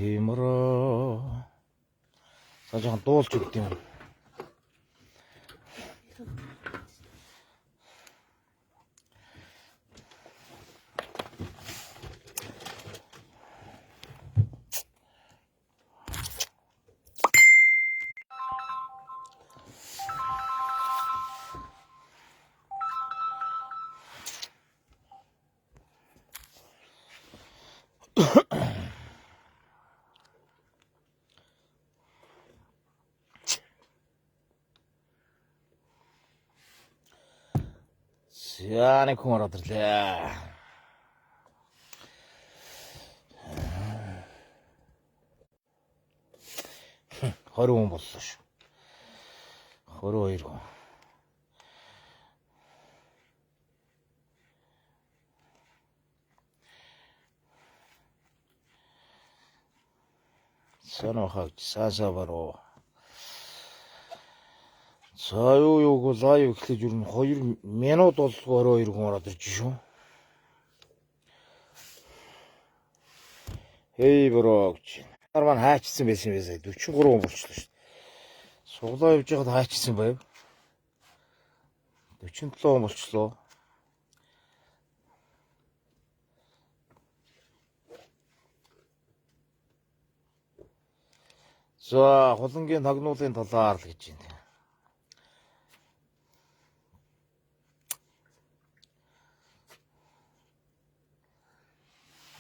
Тиймэрээ. За жоохон дуулж өгд юм. Яаны хүн ороод ирлээ. Хорин хүн боллоо шүү. 22 хүн. Санахаг саасавароо. За юу лайв эхлэж ер нь 2 минут болсоо 22 хүн ороод ирж шүү. Хей брогч. Арман хаачсан байсан юм байна. 43 хүн болчихлоо шүү. Суглаа явж байхад хаачсан байв. 47 хүн болчихлоо. За хулангийн тагнуулын талаар л гэж байна.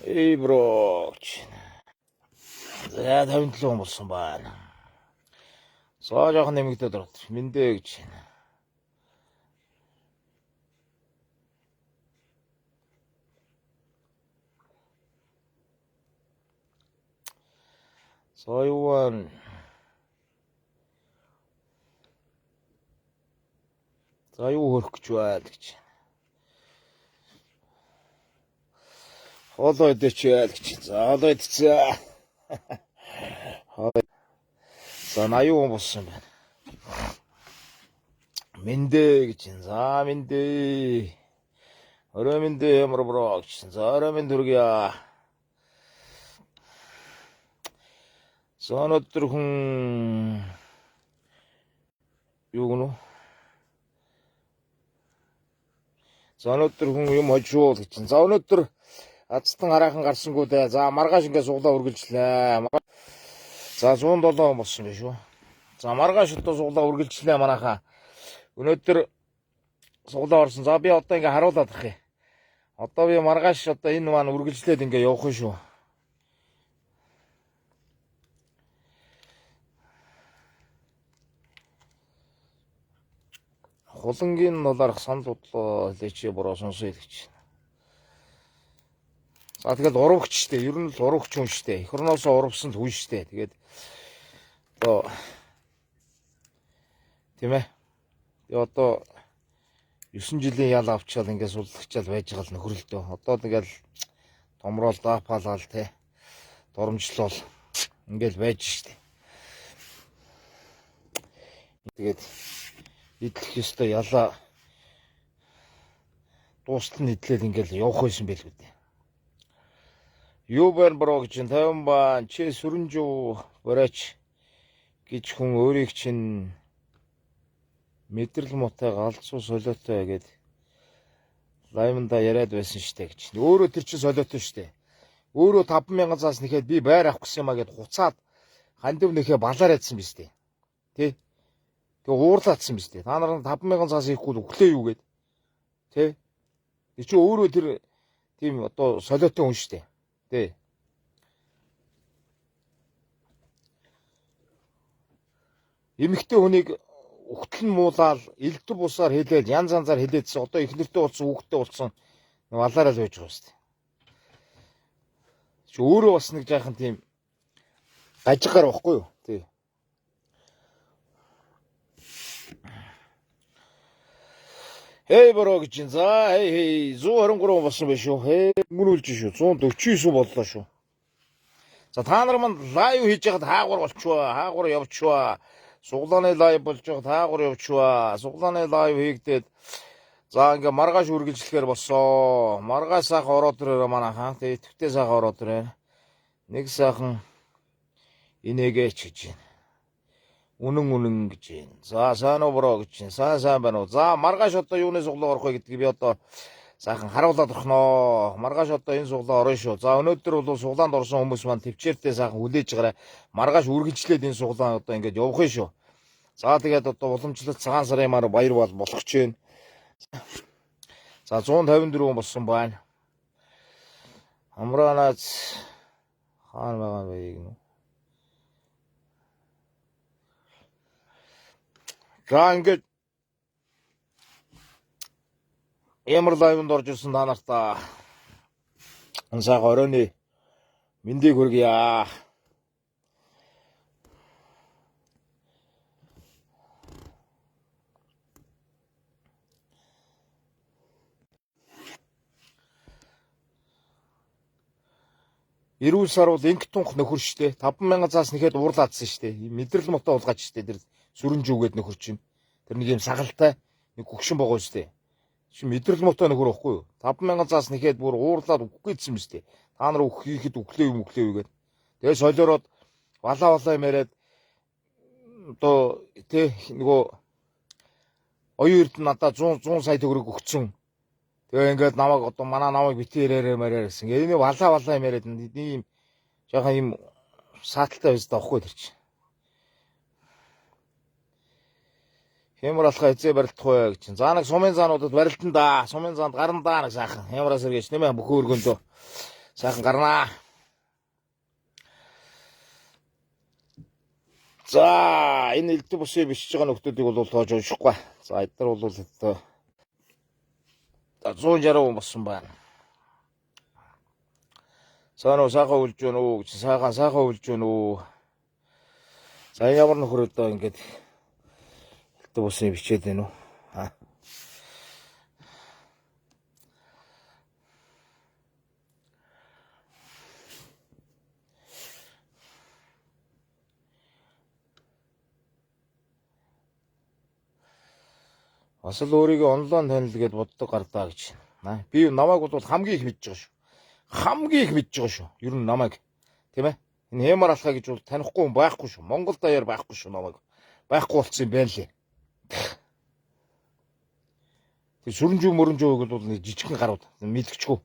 Эй брогч. За 57 хүн болсон байна. За жоохон нэмэгдээд ороод мэндэ гэж байна. За юу вэ? За юу хөрөх гэж байл гэж. Хоолой дэч ял гэж. За хоолой идцээ. За 80 хүн болсон байна. Мэндэ гэж. За мэндэ. Орой мэндэ ямар брогч. За орой мэндэ хүргье. За өнөөдөр хүн юу гэнэ? За өнөөдөр хүн юм хожуул гэж. За өнөөдөр азтан хараахан гарсангүй дээ. За маргааш ингээ суглаа үргэлжлээ. За 107 хүн болсон байх шүү. За маргааш одоо суглаа үргэлжлээ манайхаа. Өнөөдөр суглаа орсон. За би одоо ингээ харуулаад ирэх юм. Одоо би маргааш одоо энэ маань үргэлжлээд ингээ явах юм шүү. Хулангийн долларх санал бодлоо хэлээч буруу сонсоё гэж. За тэгэл урвагч штэ. Ер нь л урвагч хүн штэ. Эх орноосоо урвсан хүн штэ. Тэгээд одоо тийм ээ. Тэгээ одоо 9 жилийн ял авчаал ингээд суллагчаал байж байгаа л нөхрөлдөө. Одоо тэгэл томрол даапаалал те. Доромжлол ингээд байж штэ. Тэгээд идэх ёстой ялаа дуустал нь идлэл ингээл явах байсан байл үү. Юу байна броо гэж 50 баа чи сүрэнжүү бараач гэж хүн өөрийг чинь мэдрэл муутай галзуу солиотой гэд лайманда яриад байсан штэ гэж. Өөрөө тэр чинь солиотой штэ. Өөрөө 50000 цаас нэхэд би байр авах гэсэн юм а гэд хуцаад хандив нэхэ балаар ядсан биз дээ. Тэ? Тэгээ уурлаадсан биз дээ. Та нарыг 50000 цаас хийхгүй өглөө юу гэд. Тэ? Тэг чи өөрөө тэр тийм одоо солиотой хүн штэ. Тэ. Эмэгтэй хүнийг өгтөл нь муулаад элдв бусаар хэлээд янз янзаар хэлээдсэн. Одоо ихнэртэй болсон, хүүхдтэй болсон балаараа л байж байгаа штэ. Чи өөрөө бас нэг жаахан тийм гажигаар байхгүй юу? Тэ. Хей бороо гэж. За хей 123 болсон байх шүү. Хей мөрүүлж шүү. 149 боллоо шүү. За та нар манд лайв хийж яхад хаагур болчихваа. Хаагур явчихваа. Суглааны лайв болж байгаад хаагур явчихваа. Суглааны лайв хийгдээд за ингээ маргааш үргэлжлэхээр болсон. Маргааш сайхан ороод ирээрээ манайхаа. Тэгээ идэвхтэй сайхан ороод ирээ. Нэг сайхан Инээгээч гэж байна. Үнэн гэж байна. За сайн уу бро гэж байна. Сайн байна уу. За маргааш одоо юуны суглаа орох вэ гэдгийг би одоо сайхан харуулад орхноо. Маргааш одоо энэ суглаа орно шүү. За өнөөдөр бол суглаанд орсон хүмүүс маань төвчээртэй сайхан хүлээж гараа. Маргааш үргэлжлээд энэ суглаа одоо ингэж явах нь шүү. За тэгээд одоо уламжлалт цагаан сарын маар баяр бол болох ч байна. За 154 болсон байна. Амраанаас хаана байгаа вэ юм. За ингэж ямар лайвнд орж ирсэн та нартаа сайхан оройны мэндийг хүргье. Эрүүл сар бол инг тунх нөхөр штэ 50000 цаас нэхэд уурлаадсан штэ мэдрэл мотоо уулгаач штэ тэр сүрэнжүүгээд нөхөр чинь тэр нэг юм сагалтай нэг гөгшин богоо штэ чи мэдрэл мотоо нөхөр ихгүй юу 50000 цаас нэхэд бүр уурлаад үхгээдсэн юм штэ та нар үххийхэд өглөө гэгээд тэгээ солиороод валаа юм яриад одоо тэ нөгөө оюун эрдэнэ надаа 100 сая төгрөг өгцөн. Тэгээ ингээд намайг одоо манай намайг битээ яраарэ мараар гэсэн. Энэ валаа юм яриад ийм жоохон юм сааталтай байж таахгүй тэр чинь. Хэмэр алхаа эзээ барилдах вэ гэж. За нэг сумын заануудад барилдан да. Сумын заанд гарна да нэг сайхан. Хэмраас эргэж нэмээ бүхэн өргөндөө сайхан гарнаа. За энэ элдв бусын бичиж байгаа нөхдүүдийг бол тоож уншихгүй. За эдгээр бол одоо 160 болсон байна. Саано сайхан үлж гэнэ үү гэж сайхан үлж гэнэ үү. За ямар нөхөр одоо ингэж элдв бусын бичээд байна уу? Бас л өөрийгөө онлайн танил гэдээ боддог гардаа гэж. Би намайг бол хамгийн их мэдж байгаа шүү. Хамгийн их мэдж байгаа шүү. Ер нь намайг тийм ээ. Энэ хэмар алхаа гэж бол танихгүй хүн байхгүй шүү. Монгол даяар байхгүй шүү намайг. Байхгүй болцсон юм байна лээ. Тэр сүрэнжүү мөрөнжөөг бол нэг жижигхэн гарууд мэдгэчгүй.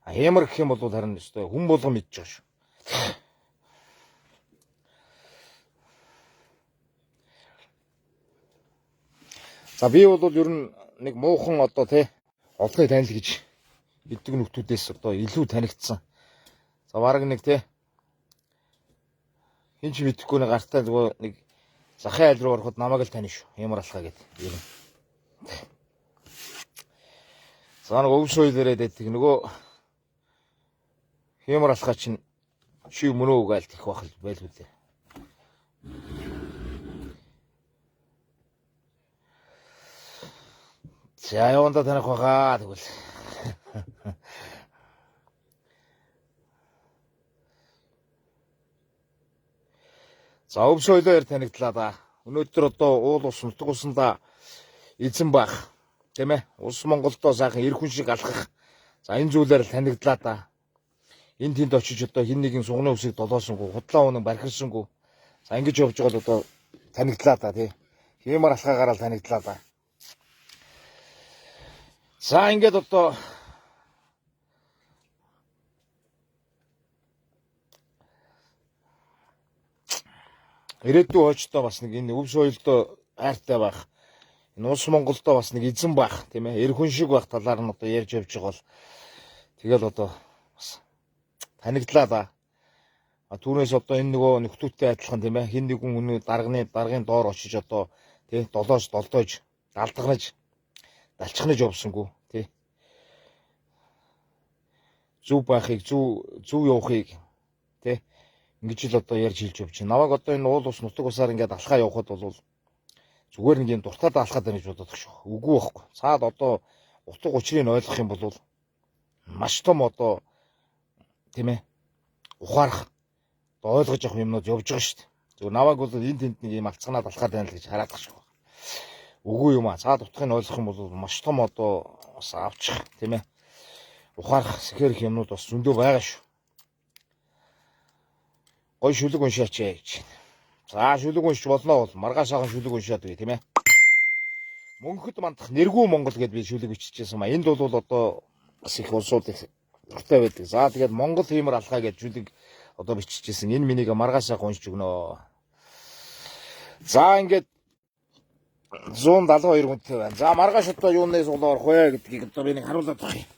Хэмар гэх юм бол харин өстой хүн болгон мэдж байгаа шүү. За би бол ер нь нэг муухан одоо тий олонний танил гэж мэддэг нөхдүүдээс одоо илүү танигдсан. За бараг нэг тий хин ч мэдэхгүй нэг гартаа зүгээр нэг захын айл руу ороход намайг л таних шүү. Ямар алхаа гэдэг. Ер нь. За нэг өвс соёл яриад байдаг нөгөө ямар алхаа чинь чи мөн үү гээл тех байх байлгүй дээ. За яванда таних байгаа тэгвэл. За өвс соёлоор танигдлаа да. Өнөөдөр одоо уул ус нутг усанда эзэн бах тийм ээ. Улс Монголдоо сайхан эр хүн шиг алхах. За энэ зүйлээр танигдлаа да. Энд тэнд очиж одоо хин нэгэн сугны үсийг долоосонгүй, худлаа унан бархирсангүй. За ингэж явж байгаа л одоо танигдлаа да тий. Хэмар алхаагаараа танигдлаа да. За ингээд одоо ирээдүйн хойчтой бас нэг энэ өв соёлдоо хайртай байх. Энэ улс Монголдоо бас нэг эзэн байх тийм ээ. Эр хүн шиг байх талаар нь одоо ярьж явж байгаа бол тэгэл одоо бас танигдлаа да. Түүнээс одоо энэ нөгөө нөхдүүдтэй адилхан тийм ээ. Хин нэгэн өнөө даргын доор очиж одоо тий долоож долдоож далдгнаж далчхнаж явсангүй тий. Зүв байхыг зүв явахыг тий ингэж л одоо ярьж хэлж явж байна. Намайг одоо энэ уул ус нутаг усаар ингээд алхаа явахад бол зүгээр нэг юм дуртаад алхаад байна гэж боддог шүү. Үгүй байхгүй. Цаад одоо утга учрыг ойлгох юм бол маш том одоо тийм ээ ухаарах ойлгож авах юмнууд явж байгаа шүү дээ. Зүгээр намайг бол энэ тэнд нэг юм алцганаад алхаад байна л гэж хараад байгаа шүү. Үгүй юм аа. Цаад утгыг ойлгох юм бол маш том одоо бас авчих тийм ээ. Ухаарах сэхэрх юмнууд бас зөндөө байгаа шүү. гой шүлэг уншаач гэж. За шүлэг уншиж болно бол маргааш ахын шүлэг уншаад бай тийм ээ. Мөнхөд мандах нэргүй Монгол гэдээ би шүлэг биччихсэн маа. Энд бол одоо бас их улсууд их дуртай байдаг. За тэгээд Монгол хиймэр алхаа гэж шүлэг одоо биччихсэн. Энэ минийг маргааш ах уншиж өгнө. За ингээд 172 хүнтэй байна. За маргааш одоо юунаас улаар орох вэ гэдгийг одоо би нэг харуулад байгаа юм.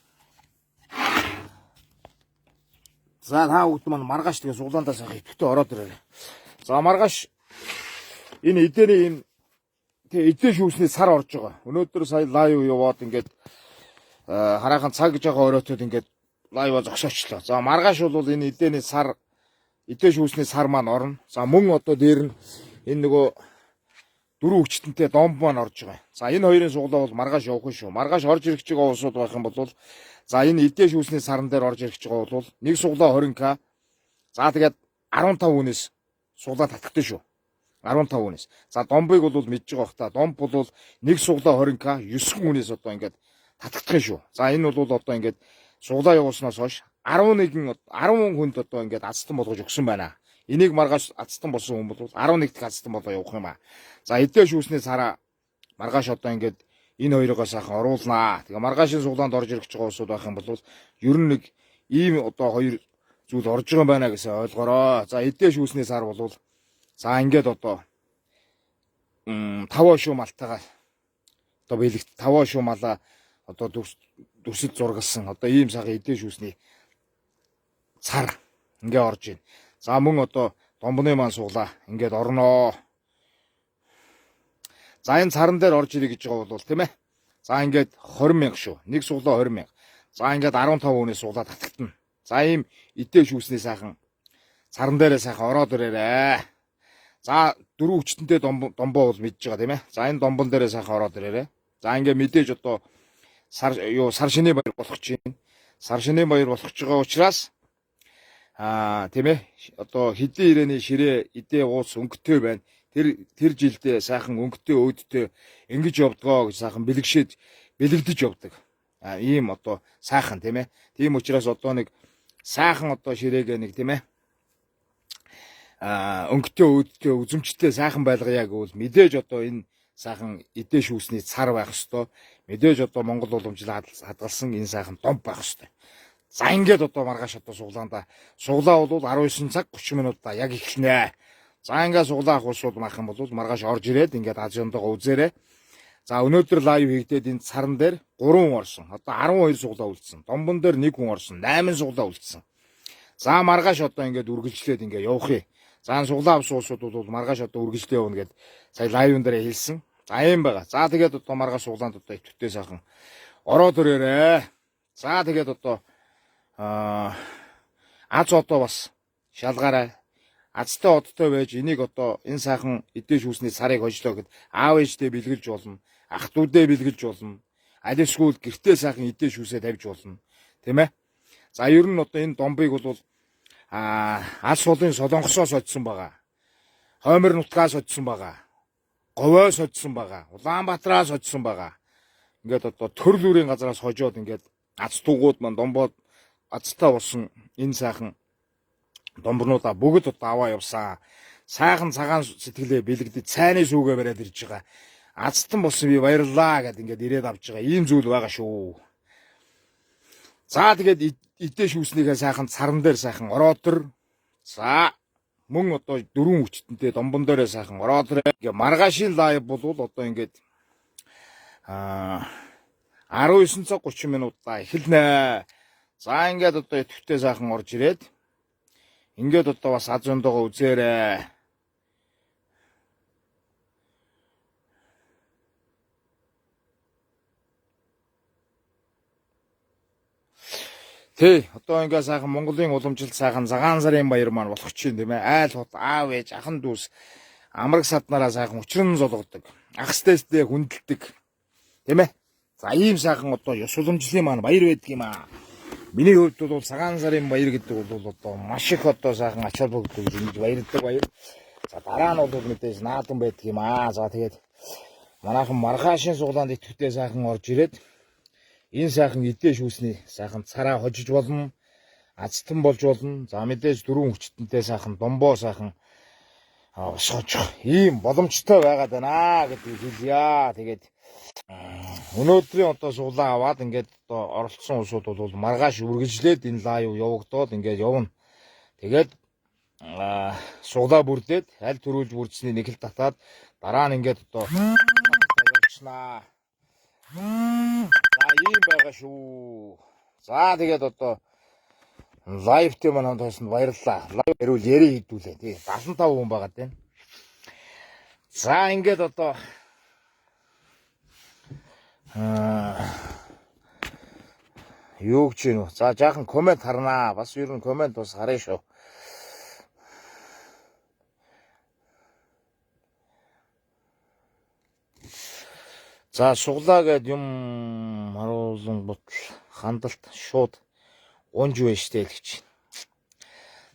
За та бүгд маань маргааш тэгээ суглаандаас авах идэвхтэй ороод ирээ. За маргааш энэ эдний энэ тэгээ эдэн шүүсний сар орж байгаа. Өнөөдөр сая лайв яваад ингээд хараахан цаг жагаа оройтод ингээд лайва зогсоочлоо. За маргааш бол энэ эдэний сар эдэн шүүсний сар маань орно. За мөн одоо дээр нь энэ нөгөө дөрөв хүчтэнтэй домб маань орж байгаа. За энэ хоёрын суглаа бол маргааш явах шүү. Маргааш орж ирэх чигээ улсууд байх юм бол за энэ эдэн шүүсний сарн дээр орж ирэх чигээ бол нэг суглаа 20к. За тэгээд 15 хүнээс суглаа татдаг шүү. 15 хүнээс. За домбыг бол мэдж байгаа бах та. Домб бол нэг суглаа 20к 9 хүнээс одоо ингээд татдаг шүү. За энэ бол одоо ингээд суглаа явуулснаас хойш 10 хүнд одоо ингээд ацтан болгож өгсөн байна. Энийг маргааш ацтан болсон хүн бол 11 дахь ацтан болоо явах юм аа. За эдэн шүүсний сараа маргааш одоо ингээд энэ хоёроо сайхан оруулнаа. Тэгээ маргаашийн суглаанд орж ирэх байгаа улсууд байх юм бол ер нь нэг ийм одоо хоёр зүйл орж байгаа юм байна гэсэн ойлгороо. За эдэн шүүсний сар бол за ингээд одоо 5 шүү малтайгаа одоо биелэгт 5 шүү малаа одоо дүрсэд зургалсан одоо ийм сайхан эдэн шүүсний цар ингээ орж ийн. За мөн одоо домбны маань суглаа ингээд орноо. За энэ царан дээр орж ирэх гэж байгаа бол тийм ээ. За ингээд 20,000 шүү. Нэг суглаа 20,000. За ингээд 15 хүнээс суглаа татагдана. За ийм эдэн шүүсний сайхан царан дээрээ сайхан ороод ирээрээ. За дөрөв хүчтэнтэй домбоо бол мэдж байгаа тийм ээ. За энэ домбон дээрээ сайхан ороод ирээрээ. За ингээд мэдээж одоо сар шинийн баяр болох чинь. Сар шинийн баяр болох ч байгаа учраас тийм ээ. Одоо хэдэн ирээний ширээ эдээ уус өнгөтэй байна. Тэр жилдээ сайхан өнгөтэй өөдтэй ингэж явдгоо гэж сайхан бэлэгдэж явдаг. Ийм одоо сайхан тийм ээ. Тийм учраас одоо нэг сайхан одоо ширээгээ нэг тийм ээ. Өнгөтэй өөдтэй үзэмжтэй сайхан байлгая гэвэл мэдээж одоо энэ сайхан эдэн шүүсний цар байх ёстой. Мэдээж одоо Монгол уламжлал хадгалсан энэ сайхан домб байх ёстой. За ингээд одоо маргааш одоо суглаанда суглаа бол 19 цаг 30 минутаа яг эхэлнэ. За ингээд суглаа ахуулшууд маах юм бол маргааш орж ирээд ингээд ажиндаа үзээрэй. За өнөөдөр лайв хийгдээд энэ царан дээр 3 хүн орсон. Одоо 12 суглаа үлдсэн. Домбон дээр 1 хүн орсон. 8 суглаа үлдсэн. За маргааш одоо ингээд үргэлжлээд ингээд явах юм. За суглаа авсан улсууд бол маргааш одоо үргэлжлээ явна гэд сая лайвн дээр хэлсэн. За ийм байгаа. За тэгээд одоо маргааш суглаанд одоо итвэтэй сайхан ороод ирээрээ. За тэгээд одоо аз одоо бас шалгаарай. Азтай одтой байж энийг одоо энэ сайхан эдэн шүүсний сарыг хожлоо гэд аав ээжтэй бэлгэлж болно. Ах дүүдээ бэлгэлж болно. Аль эсвэл гэртээ сайхан эдэн шүүсээ тавьж болно. Тийм ээ. За ер нь одоо энэ домбыг бол алс сулын солонгосоос очсон байгаа. Хоймор нутгаас очсон байгаа. Говоос очсон байгаа. Улаанбаатараас очсон байгаа. Ингээд одоо төрөл бүрийн газараас хожоод ингээд аз тугууд маань домбоод азтай болсон энэ сайхан домбрнуудаа бүгд одоо аваа явсан. Сайхан цагаан сэтгэлээ бэлэгдэж цайны сүүгээ бариад ирж байгаа. Азтан болсон би баярлаа гэд ингээд ирээд авч байгаа. Ийм зүйл байгаа шүү. За тэгээд эдэн шүүснийхээ сайхан царан дээр сайхан ороод ир. За мөн одоо 4 хүчтэнтэй домбон дээрээ сайхан ороод ир. Ингээ маргаашийн лайв бол одоо ингээд 19 цаг 30 минутаа эхэлнэ. За ингээд одоо идэвхтэй сайхан орж ирээд ингээд одоо бас аз өндөгөө үзээрэй. Тэ одоо ингээд сайхан Монголын уламжлалт сайхан цагаан сарын баяр маань болох чинь тийм ээ. Айл хот аав ээж ахан дүүс амраг саднараа сайхан учран золгодог. Ахстэйстэй хүндэлдэг. Тийм ээ. За ийм сайхан одоо ёс уламжлалын маань баяр байдаг юм аа. Миний хувьд бол цагаан сарын баяр гэдэг бол одоо маш их одоо сайхан ач холбогддог ингэж баярдаг баяр. За дараа нь бол мэдээж наадан байдаг юм аа. За тэгээд манайхан маргаашийн суглаанд идэвхтэй сайхан орж ирээд энэ сайхан эдэн шүүсний сайхан цараа хожиж болно. Азтан болж болно. За мэдээж дөрвөн хүчтэнтэй сайхан домбоо сайхан босгож ийм боломжтой байгаад байна гэдгийг хэлье. Тэгээд өнөөдрийн одоо суглаа аваад ингээд одоо оролцсон улсууд бол маргааш үргэлжлээд энэ лайв явагдаад ингээд явна. Тэгээд суглаа бүрдээд аль төрүүлж бүрдсэний нэг л татаад дараа нь ингээд одоо явуулчихнаа. За ийм байгаа шүү. За тэгээд одоо лайвтэй манайд хойсонд баярлалаа. Лайв хэрүүл яри хийдүүлээ тий. 75 хүн байгаад байна. За ингээд одоо юу гэж юм. За жаахан комент харнаа. Бас ер нь комент бас харъя шүү. За суглаа гэд юм харуулсан бутал хандалт шууд унж байна штэ л гэж.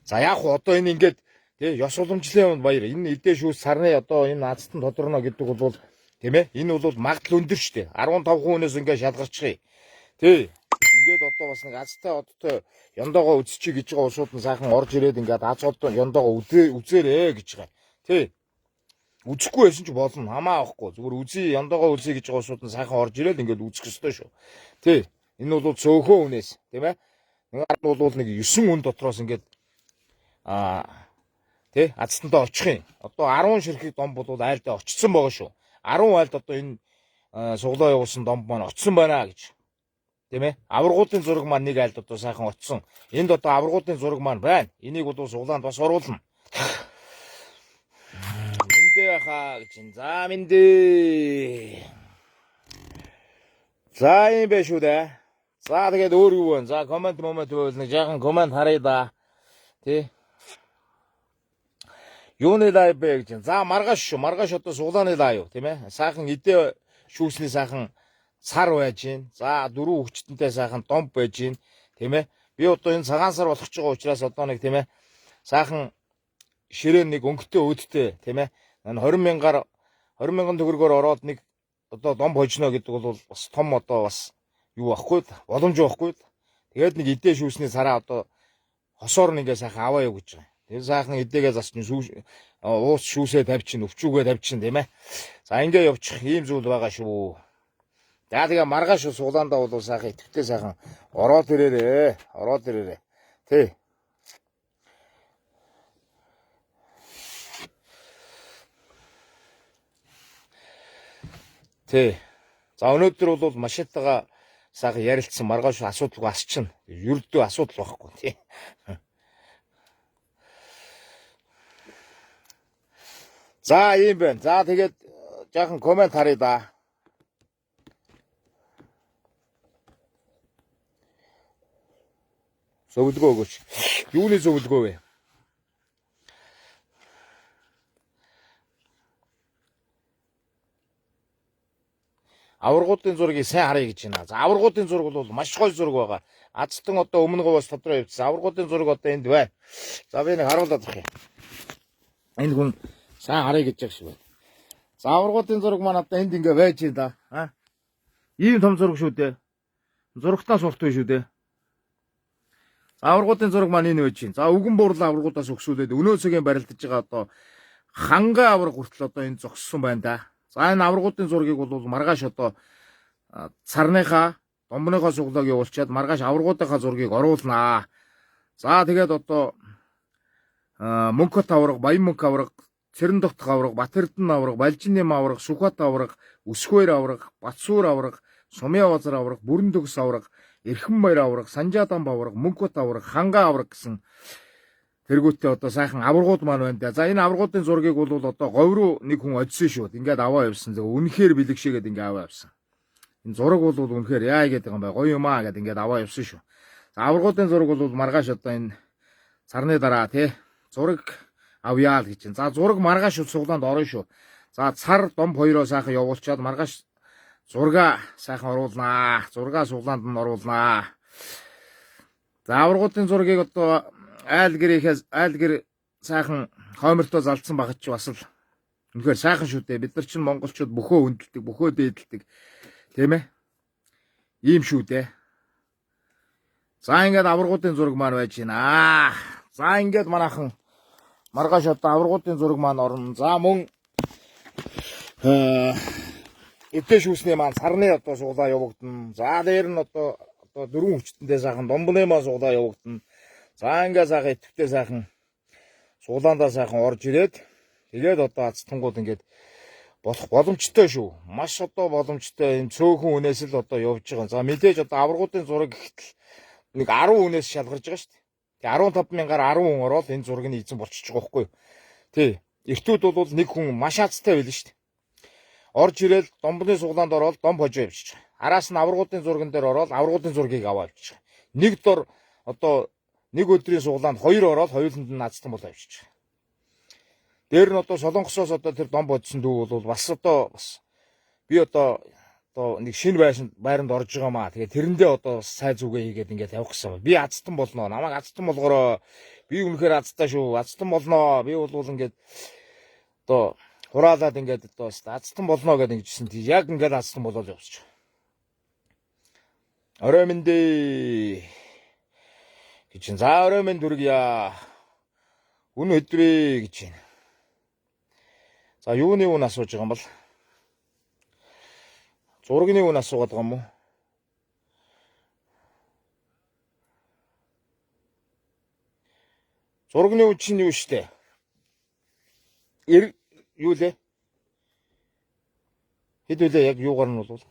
За яг хуу одоо энэ ингээд тий ёс уламжлалын баяр энэ эдээ шүүс сарны одоо энэ азтан тодорно гэдэг бол тийм ээ энэ бол магадлал өндөр штэ 15 хүнээс ингээд шалгарчихъя. Тий ингээд одоо бас нэг азтай одтой ёндоогоо үзчихье гэж байгаа улсууд нь сайхан орж ирээд ингээд аз одоо ёндоогоо үзээрээ гэж байгаа. Тий үзэхгүй байсан ч болно хамаа авахгүй зүгээр үзье ёндоогоо үзье гэж байгаа улсууд нь сайхан орж ирээд ингээд үзэх ёстой шүү. Тий энэ бол цөөхөн үнээс тийм ээ. Нэг бол нэг 9 хүн дотроос ингээд тий азтантаа очих юм. Одоо 10 ширхэг дом бол айлдаа очсон байгаа шүү. 10 айлд одоо энэ суглаа явуулсан дом маань очсон байна гэж. Тийм ээ. Аваргуудын зураг маань нэг айлд одоо сайхан очсон. Энд одоо аваргуудын зураг маань байна. Энийг бол суглаанд бас оруулна. Миндээ хаа гэж. За миндээ. За юм бэ шүү дээ. За тэгээд өөр юу вэ? За комент байвал нэг жаахан комент харъя да. Тий. Юуны лайв бэ гэж. За маргааш шүү. Маргааш одоо суглааны лайв тийм ээ. Сайхан эдээ шүүсний сайхан сар байж гин. За дөрвөн хүчтэнтэй сайхан домб байж гин. Тийм ээ. Би одоо энэ цагаан сар болох ч байгаа учраас одоо нэг тийм ээ. Сайхан ширээ нэг өнгөтэй өдтэй тийм ээ. 20 мянган төгрөгөөр ороод нэг одоо домб хожно гэдэг бол бас том одоо бас юу байхгүй боломж байхгүй. Тэгээд нэг эдээ шүүсний сараа одоо хосоор нэгээ сайхан аваа юу гэж байгаа. Тэгээд сайхан эдээгээ засчин уус шүүсээ тавьчин, өвчүүгээ тавьчин тийм ээ. За ингээ явчих ийм зүйл байгаа шүү. За тэгээ маргааш суглаандаа бол сайхан итгэвтэй сайхан ороод ирээрээ. Ороод ирээрээ. Тий. Тий. За өнөөдөр бол машинтайгаа сайхан ярилцсан маргааш асуудалгүй асчихна. Ердөө асуудал байхгүй тий. За ийм байна. За тэгээд жаахан комент харъя да. Зөвлөгөө өгөөч. Юуны зөвлөгөө вэ? Аваргуудын зургийг сайн харъя гэж байна. За аваргуудын зураг бол маш гоё зураг байгаа. Азтан одоо өмнө говоос дотроо явчихсан. Аваргуудын зураг одоо энд байна. За би нэг харуулад өгөх юм. Энэ хүн сайн харъя гэж яг шүү. За аваргуудын зураг маань одоо энд ингээ байж байна да. Ийм том зураг шүү дээ. Зурагтаа сурт вэ шүү дээ. Аваргуудын зураг маань энэ байж байна. За үгэн буурлаа аваргуудаас өгсүүлээд өнөөсөгийн барилдаж байгаа одоо хангаа аварга хүртэл одоо энэ зогссон байна да. За энэ аваргуудын зургийг бол маргааш одоо царныхаа домбоныхоо суглааг явуулчаад маргааш аваргуудынхаа зургийг оруулнаа. За тэгээд одоо Мөнхөт аварга, Баян мөнх аварга, Цэрэн дотх аварга, Батэрдэн аварга, Балжинэм аварга, Сүхбат аварга, Өсгөр аварга, Батсуур аварга, Сумья базар аварга, Бүрэн төгс аварга, Эрхэн баяр аварга, Санжаатан аварга, Мөнхөт аварга, Хангаа аварга гэсэн тэргүүтээ одоо сайхан аваргууд маань байна да. За энэ аваргуудын зургийг бол одоо говьруу нэг хүн одсон шүү. Ингээд аваа явсан. Үнэхээр бэлгшээгээд ингээд аваа явсан. Энэ зураг бол үнэхээр яа гэдэг юм бэ? Гоё юм аа гэдэг ингээд аваа явсан шүү. За аваргуудын зураг бол маргааш одоо энэ царны дараа тий зураг авъя л гэж байна. За зураг маргааш суглаанд орно шүү. За цар домб хоёроо сайхан явуулчаад маргааш зурга сайхан оруулнаа. Зурга суглаанд нь оруулнаа. За аваргуудын зургийг одоо айл гэр сайхан хоймортой залдсан багт ч бас л үнэхээр сайхан шүү дээ. Бид нар чинь монголчууд бөхөө хүндэлдэг, бөхөө дээдэлдэг. Тийм ээ? Ийм шүү дээ. За ингээд аваргуудын зураг маань байж байна. За ингээд манайхан маргааш одоо аваргуудын зураг маань орно. За мөн эвдээ шүүсний маань сарны одоо суглаа явагдана. За дээр нь одоо дөрвөн хүчтэндээ сайхан домбны маань суглаа явагдана. За ингээд сайхан итгэвтэй сайхан суглаандаа сайхан орж ирээд тэгээд одоо азтангууд ингээд болох боломжтой шүү. Маш одоо боломжтой энэ цөөхөн үнээс л одоо явж байгаа. За мэдээж одоо аваргуудын зураг гэхтэл нэг 10 үнээс шалгарч байгаа шүү дээ. Тэгээ 15,000-аар 10 хүн ороод энэ зургийг эзэн болчихж байгаа байхгүй юу? Тий. Эртүүд бол нэг хүн маш азтай байл шүү дээ. Орж ирээл домбны суглаанд ороод дом хожоо явчихж байгаа. Араас нь аваргуудын зурган дээр ороод аваргуудын зургийг аваад явчихж байгаа. Нэг дор одоо нэг өдрийн суглаанд 2 ороод хоёуланд нь наацтан болоо явчихж байгаа. Дээр нь одоо Солонгосоос одоо тэр дом бодсон дүү бол бас одоо би одоо нэг шинэ байранд орж байгаа маа. Тэгээ тэрэндээ одоо сай зүгээ хийгээд ингээд явах гэсэн. Би азтан болно. Намайг азтан болгороо. Би үнэхээр азтай шүү. Азтан болно. Би бол ингээд одоо хураалаад ингээд одоо азтан болно гэдэг ингэжсэн. Яг ингээд азтан болоод явчих. Орой мэндэ гэж. За орой мэнд дүргийа. Үн өдрөө гэж байна. За юуны үн асууж байгаа юм бол зургийн үн асуугаад байгаа юм уу? Зургийн үн чинь юу штэ? Юу лээ? Хэд үлээ яг юугаар нь бол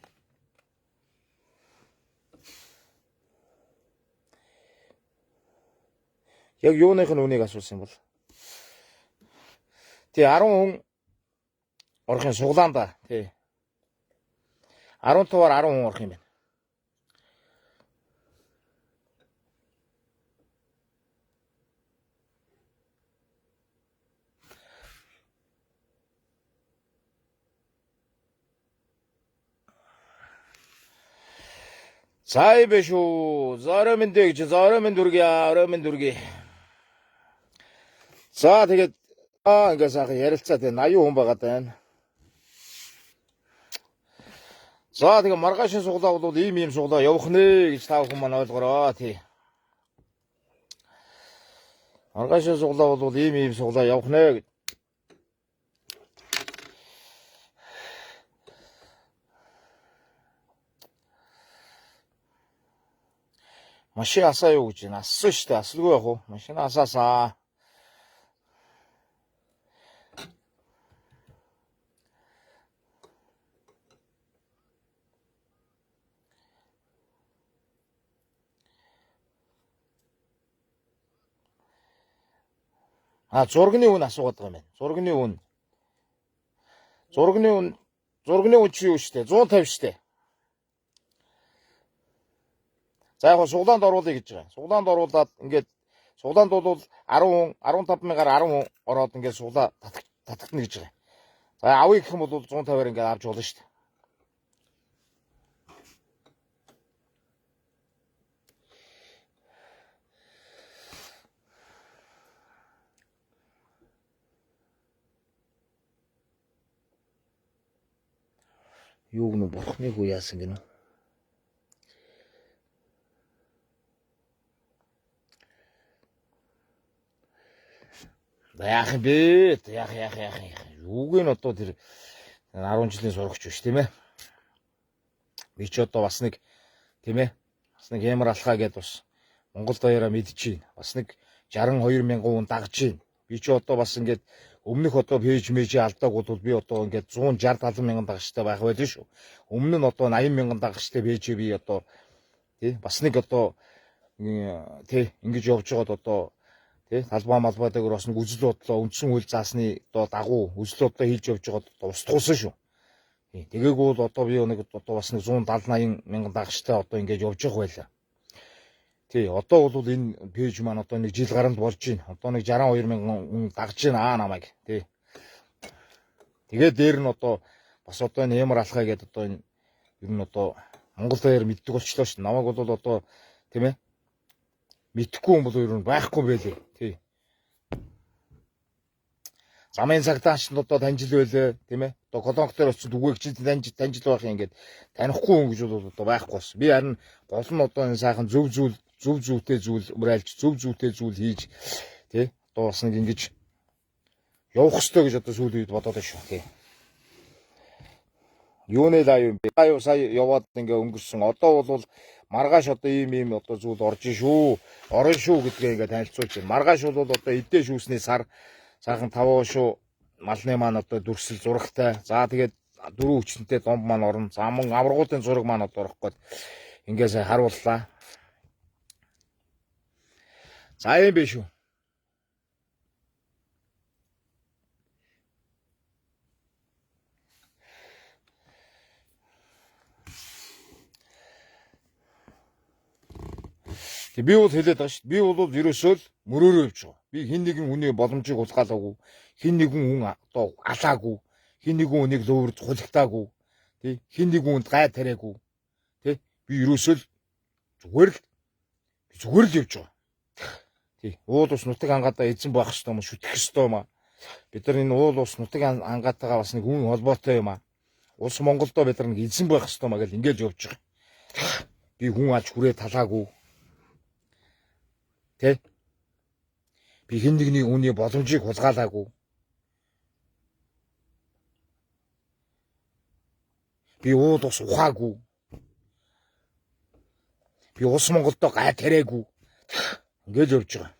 яг юуных нь үнийг асуусан юм бол тий 10 хүн орохын суглаанда тий 15-аар 10 хүн орох юм байна. За ибэшу зарамын дэг зарамын дүргийа зарамын дүргий. За тэгээд ингээд сайхан ярилцаад байна. 80 хүн байгаад байна. За тэгээ маргаашийн суглаа бол ийм суглаа явах нэ гэж та бүхэн маань ойлгороо тий. Маргаашийн суглаа бол ийм суглаа явах нэ гэж. Машин асаа юу гэж байна? Ассан шүү дээ. Асалгүй яг уу. Машин асаасаа. Зургийн үн асуугаад байгаа юм байна. Зургийн үн чи юу штэ? 150 штэ. За яг суглаанд оруулъя гэж байгаа. Суглаанд оруулаад ингээд суглаанд бол 10 хүн 15,000-аар 10 хүн ороод ингээд суглаа татагдана гэж байгаа. За авъя гэх юм бол 150-аар ингээд авч болно штэ. Юу гэнэ бурхны хүү яасан гэнэ. Яах юм бэ? Яах. Юу гэнэ одоо тэр 10 жилийн сурагч биш тийм ээ. Би ч одоо бас нэг тийм ээ. Бас нэг ямар алхаа гэдээ бас Монгол даяараа мэдчихээн. Бас нэг 62,000 хүн дагж байна. Би ч одоо бас ингээд өмнөх одоо пэйж мэйж алдааг бол би одоо ингээд 160-70 мянган дагагчтай байх байлгүй шүү. Өмнө нь одоо 80 мянган дагагчтай пэйж би одоо тий бас нэг одоо тий ингэж явж байгаад одоо тий талбай малбай дээр бас нэг үзэл бодлоо үндсэн хууль заасны одоо дагуу үзэл бодлоо хийж явж байгаад одоо устгуулсан шүү. Тэгээгүү бол одоо би нэг одоо бас нэг 170-80 мянган дагагчтай одоо ингэж явж байгаа байлаа. Тий одоо бол энэ пэйж маань одоо нэг жил гаранд болж байна. Одоо нэг 62 мянган хүн дагж байна намайг тий. Тэгээд дээр нь одоо бас одоо энэ ямар алхаа гэдэг одоо энэ ер нь одоо Монгол даяар мэддэг болчлоо шүү. Намайг бол одоо тийм ээ мэдхгүй юм бол ер нь байхгүй байлээ тий. Замын цагтаач нь одоо таньжил байлээ тийм ээ. Одоо колонктор очиж үгээгч таньжил байх юм ингээд танихгүй хүн гэж бол одоо байхгүй бас. Би харин гол нь одоо энэ сайхан зөв зүйл зөв зүйтэй зүйл уриалж, зөв зүйтэй зүйл хийж тий одоо бас нэг ингэж явах ёстой гэж одоо сүүлийн үед бодоод байна шүү тий. Юуны лаа юм бэ? Аюу сая яваад ингээ өнгөрсөн. Одоо бол маргааш одоо ийм одоо зүйл орж шүү. Орно шүү гэдгээ ингээ танилцуулж байна. Маргааш бол одоо эдээ шүүсний сар сайхан 5 шүү. Малны маань одоо дүрсэл зурагтай. За тэгээд 4 хүчнтэй домб маань орно. За мөн аврагуудын зураг маань одоо орох гээд ингээ сая харууллаа. За юм бэ шүү. Би бол хэлээд байгаа шүү. Би бол ерөөсөө л мөрөөрөө явж байгаа. Би хин нэгэн хүний боломжийг узгаалаагүй. Хин нэгэн хүн одоо алаагүй. Хин нэгэн хүнийг лөвөрж хулагтаагүй. Тий? Хин нэгэн хүнд гай тариагүй. Тий? Би ерөөсөө л зүгээр л явж байгаа. Тий. Уул ус нутаг ангаадаа эзэн байх ёстой юм, шүтэх ёстой юм. Бид нар энэ уул ус нутаг ангаатайгаа бас нэг хүн холбоотой юм. Улс Монголдо бид нар нэг эзэн байх ёстой маа гэж ингэж явж байгаа. Би хүн алж хүрээ талаагүй. Тэ? Би хэн нэгний үний боломжийг хулгайлаагүй. Би уул ус ухаагүй. Би улс Монголдо гай тариагүй. Ингэж явж байгаа.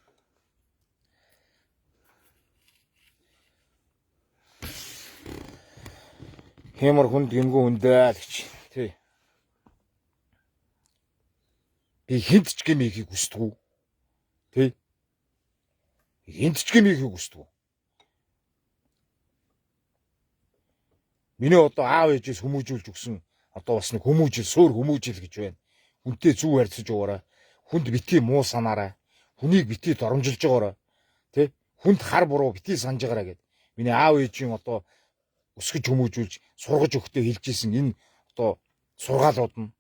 Хэмэр хүнд гимгүү хүндээ л гэж. Тий. Би хинт ч гэмийг хүсдэггүй. Тий. Хинт ч гэмийг хүсдэггүй. Миний одоо аав ээжээс хүмүүжүүлж өгсөн одоо бас нэг хүмүүжил, суур хүмүүжил гэж байна. Хүнтэй зүв харьцаж яваарай. Хүнд битгий муу санаарай. Хүнийг битгий доромжилж байгаарай. Тэ? Хүнд хар буруу битгий санаж байгаарай гэд. Миний аав ээжийн одоо өсгөж хүмүүжүүлж сургаж өгтөө хэлж исэн энэ одоо сургаалууд нь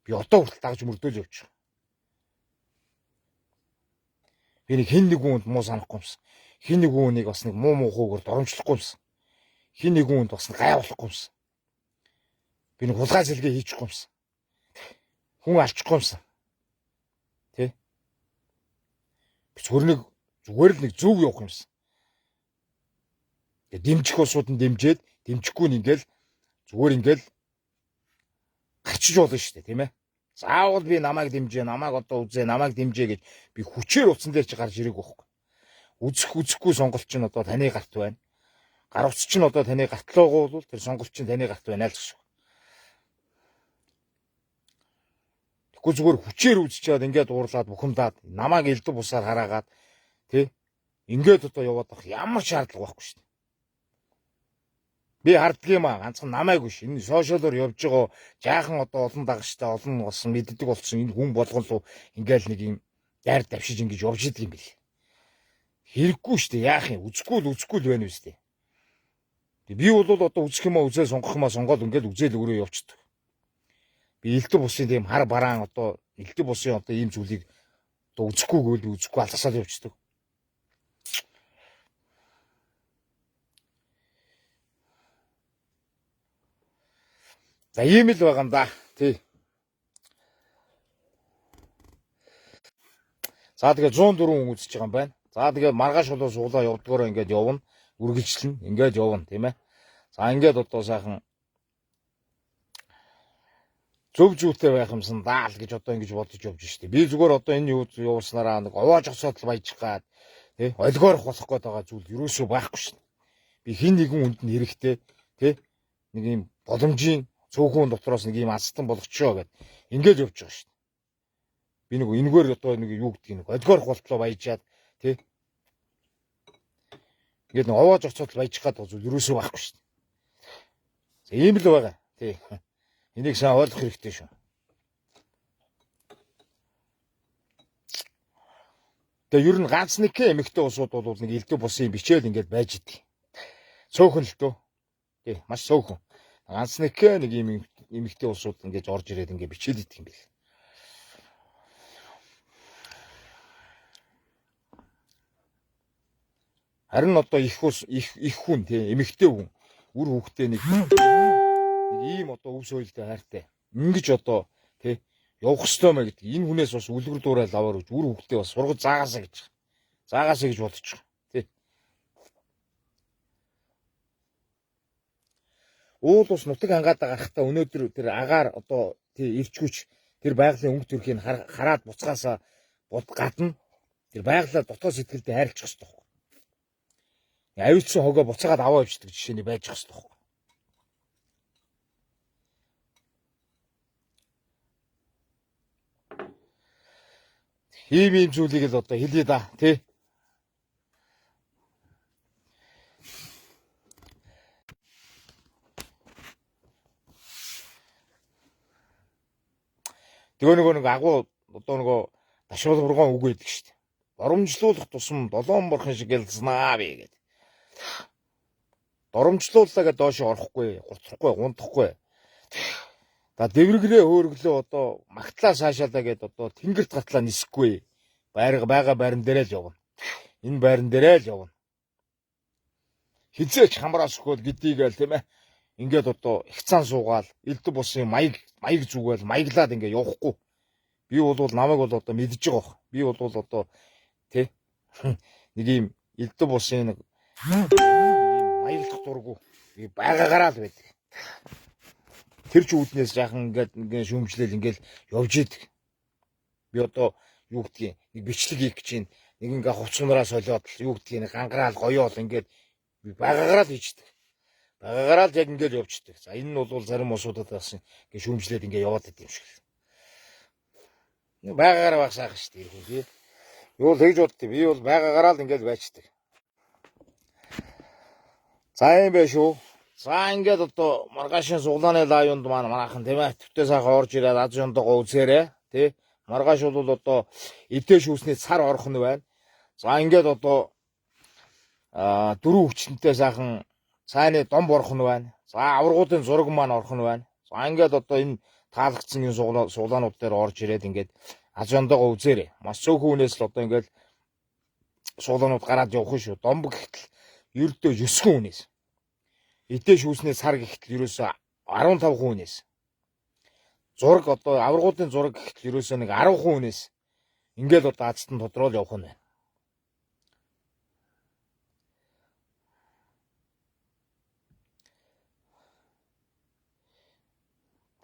би одоо хүртэл дагж мөрдөөл явж байгаа. Би нэг хин нэг хүнд муу санахгүй юмсан. Хин нэг хүнийг бас нэг муу муухайгаар доромжлохгүй юмсан. Хин нэг хүнд бас гай болохгүй юмсан. Би нэг хулгай сэлгээ хийчихгүй юмсан. Хүн алчихгүй юмсан. Тэ? Би зүгээр л нэг зөв явах юмсан. Тэгээ дэмжих усууд нь дэмжээд, дэмжихгүй нь ингээл зүгээр ингээл гарчиж болно шүү дээ, тийм ээ. Заавал би намайг дэмжээ, намайг одоо үзээ, намайг дэмжээ гэж би хүчээр утсан дээр чи гарч ирэх байхгүй. Үзэхгүй сонголт чинь одоо таны гарт байна. Гар утас чинь одоо таны гартлаагүй бол тэр сонголт чинь таны гарт байна л гэж. Тэгэхгүй зүгээр хүчээр үзчихээд ингээд уурлаад бухимдаад намайг элдв бусаар хараагаад тий ингээд одоо яваад байх ямар шаардлага байхгүй шүү дээ. Би харддаг юм аа ганцхан намайгүй ш. Энэ сошиалоор явж байгаа жаахан одоо олон дагагчтай олон болсон мэддэг болсон энэ хүн болгон руу ингээл нэг юм дайр давшиж ингэж явж идэг юм бэл. Хэрэггүй шүү дээ яах юм үзэхгүй л байна үстэй. Би бол одоо үзэх юм аа үзээ сонгох юм аа сонгоод ингээл үзэл өөрөө явчихдаг. Би элдв бусын тийм хар бараан одоо элдв бусын одоо ийм зүйлийг одоо үзэхгүйгээр би үзэхгүй алгасаад явчихдаг. За ийм л байгаа юм да. Тий. За тэгээ 104 хүн үзэж байгаа юм байна. За тэгээ маргааш болоо суулаа явдгаараа ингээд явна. Үргэлжлэн ингээд явна тийм ээ. За ингээд одоо сайхан зөв зүйтэй байх юмсан даал гэж одоо ингэж бодож явж штеп. Би зүгээр одоо энэ явуулснараа нэг овоож оцоод баяжих гад тий олгоорох болох гээд байгаа зүйл юусоо байхгүй шин. Би хин нэгэн хүнд нь хэрэгтэй тий нэг юм боломжийн цөөхөн дотроос нэг юм астан болгочоо гэд ингэж явж байгаа шин. Би нэг энэгээр одоо нэг юу гэдгийг нэг олгоорох болтлоо баяжаад тий ингээд нэг овоож оцоод баяжих гад зүйл юусоо байхгүй шин. За ийм л байгаа тий. Энийг сайн ойлгох хэрэгтэй шүү. Тэгээ ер нь ганц нэг эмэгтэй усууд бол нэг элдв бусын бичээл ингээд байж идэг. Цөөхөн л дөө. Тий, маш цөөхөн. Ганц нэг ийм эмэгтэй усууд ингээд орж ирээд ингээд бичээл идэг юм бэл. Харин одоо их хүн тий эмэгтэй хүн үр хүүхдээ нэг ийм одоо өв соёлтой хайртай. Ингиж одоо тий явах ёстой мэй гэдэг. Энэ хүнээс бас үлгэр дуурайл аваар гэж үр хөвгтөө бас сургаж заагаасаа гэж. Заагаасаа гэж бодож байгаа. Тий. Уул ус нутаг ангаад гарахтаа өнөөдөр тэр агаар одоо тий ирчгүүч тэр байгалийн өнгө төрхийг хараад буцгаасаа гадна тэр байгалаа дотоод сэтгэлдээ хайрлах ёстой байхгүй. Авилсан хогоо буцаагаад аваа явчихдаг жишээний байж байгаа ёстой байхгүй. Ийм зүйлийг л одоо хэлье да тий. Тэгээ нэг агуу одоо нөгөө дашуул бурган үг гэдэг шүү дээ. Доромжлуулах тусам долоон борхон шиг ялзнаа би гэдэг. Доромжлууллаа гэдээ доош орохгүй, гурцахгүй, гундахгүй. За дэврэгрээ хөөрглөө одоо магтлаа саашаалаа гэдээ одоо тэнгэрт гатлаа нисэхгүй. Байгаа байран дээрээ л явна. Энэ байран дээрээ л явна. Хизээч хамраас өгөөл гэдийгээл тийм ээ. Ингээд одоо их цаан суугаал, элдв бусын маяг зүгэл, маяглаад ингээд явахгүй. Би бол намайг бол одоо мэдж байгаа. Би бол одоо тий нэг юм элдв бусын нэг маяглах дурггүй. Би байгаагаараа л байдаг. Тэр ч үүднээс жаахан ингээд шүмжлэл ингээд явж идэг. Би одоо юу гэдгийг нэг бичлэг хийх гэж нэг ингээ хувцснараа солиод юу гэдгийг гангараал гоёол ингээд би байгаагаараа л хийждэг. Байгаагаараа л яг ингээд явждаг. За энэ нь бол зарим усуудад бас ингээ шүмжлээд ингээ яваад идэв юм шиг. Байгаагаараа байх сайхан шүү дээ тий. Юу л хийж боддгийг би бол байгаагаараа л ингээд байцдаг. За юм байна шүү. За ингээд одоо маргаашийн суглааны лайвнд манайхан тийм ээ төвтэй сайхан орж ирээд аз жондогоо үзээрэй тий. Маргааш бол одоо эдээ шүүсний цар орох нь байна. За ингээд одоо дөрөв хүчнтэй сайхан цааны дом борох нь байна. За аваргуудын зураг маань орох нь байна. За ингээд одоо энэ таалагдсан энэ суглаанууд дээр орж ирээд ингээд аз жондогоо үзээрэй. Маш цөөхөн хүнээс л одоо ингээд суглаанууд гараад явах нь шүү. Домб гэхтэл ердөө 9 хүнээс. Эдээ шүүсний цар гэхтэл ерөөсөө 15 хүнээс. Зураг одоо аваргуудын зураг гэхтэл ерөөсөө нэг 10 хүнээс ингээл одоо азтан тодорхойл явах нь байна.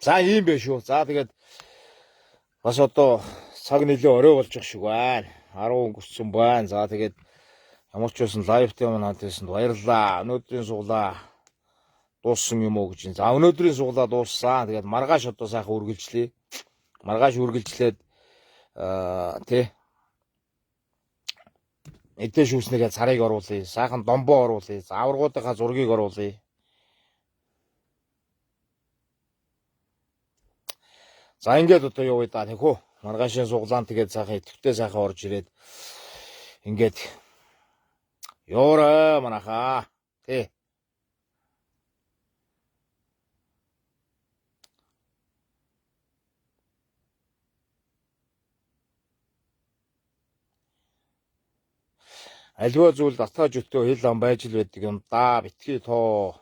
За ийм байх шүү. За тэгээд бас одоо цаг нэлээ орой болж байгаа шиг байна. 10 өнгөрсөн байна. За тэгээд ямар ч байсан лайвтай манад хэлсэнд баярлалаа. Өнөөдрийн суглаа дууссан юм уу гэж. За өнөөдрийн суглаа дууссан. Тэгээд маргааш одоо сайхан үргэлжлэе. Маргааш үргэлжлээд тий эдээ шүүснийгээ царыг оруулъя. Сайхан домбоо оруулъя. Заваргуудынхаа зургийг оруулъя. За ингээд одоо юу вэ да тэхүү. Маргаашийн суглаан тэгээд сайхан идэвхтэй сайхан орж ирээд ингээд ёорой манайхаа тий. Альва зүйл татгаж өтөө хэл ам байж л байдаг юм да. Битгий тоо.